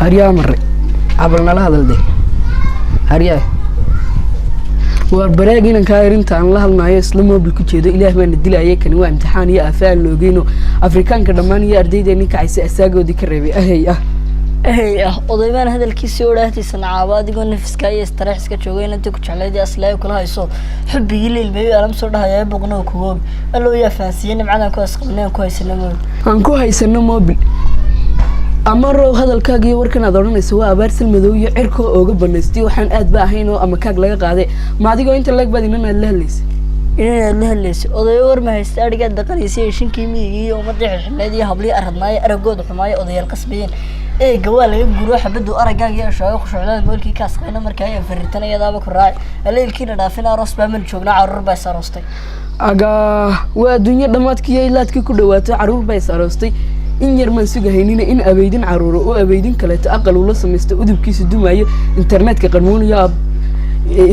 هريا مرة عبرنا لها هذا الدين هريا وبراجينا كايرين تان الله المعيا سلموا بالكتير إله من الدليل أيك نوع امتحان يا أفعال لوجينو أفريقيا كرمان يا أرديد إنك عايز أساقو دي كربي أهي odaybaan hadalkiisa wadaahtiisa nacabaad igo nafska iyo stress ka joogay inta ku jeclayday aslay kula hayso xubbiga leelbay alam soo dhahay boqno ku hoog aloo ya faasiin macdan ku asqabnaan ku haysano aan ku haysano mobil amaro hadalkaaga iyo warkan aad oranayso waa abaarsil madow iyo cirko ooga banaystay waxaan aad ba ahayn oo ama kaag laga qaaday ma adigo inta lag badinana la hadlaysa oday war ma haysta ariga dhaqalaysi shinkii miigi iyo umada xilxilnadii habli aradnaay aragood xumaay odayaal qasbiyeen gawaal laga guro xabadu aragaaga iyo shaqo ku socdaan moolkii ka asqayna markay ay fariitanayadaaba ku raacay aleelkiina dhaafina aroos baa man joogna caruur baa saroostay aga waa dunya dhamaadkii ay laadkii ku dhawaatay caruur baa saroostay in yar man sugahaynina in abeydin caruur oo abeydin kale ta aqal ula sameeysto udubkiisa dumaayo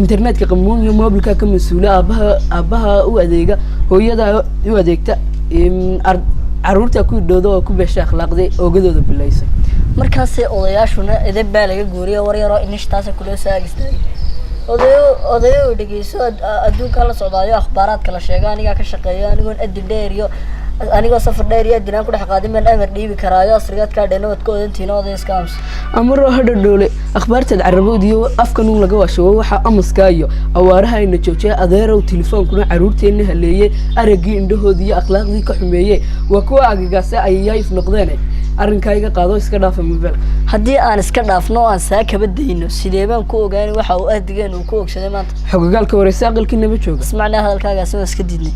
internetka qamuuniyo mobilka ka masuula aabaha u adeega hooyada u adeegta caruurta ku dhoodo oo ku beesha akhlaaqday oogadooda bilaysay markaas odayaashuna edeb baa laga guuriyo war yar oo inishtaas kula saagistay odayo dhageyso adduunka la socdaayo akhbaaraadka la sheegay aniga ka shaqeeyo anigoon adin dheer iyo anigoo safar dheer iyo dinaan ku dhex qaadiman amar dhiibi karaayo asrigaadka dheenood ka odantiina oday iskaams amaro hadha dhoole akhbaarta carabowdiyo afkan uu laga washo waxa amaska iyo awaaraha ay joojiyay adeerow telefoonkuna caruurteena haleeyay aragii indhahoodii iyo akhlaaqdii ka xumeeyay waa kuwa agagaasa ayay ifnoqdeen arrinkayga qaado iska dhaaf mobil hadii aan iska dhaafno aan saakaba deeyno sidee baan ku ogaanay waxa uu adigeen uu ku ogsaday maanta xogagaalka wareysa aqalkii naba jooga ismacna hadalkaaga soo iska diidnay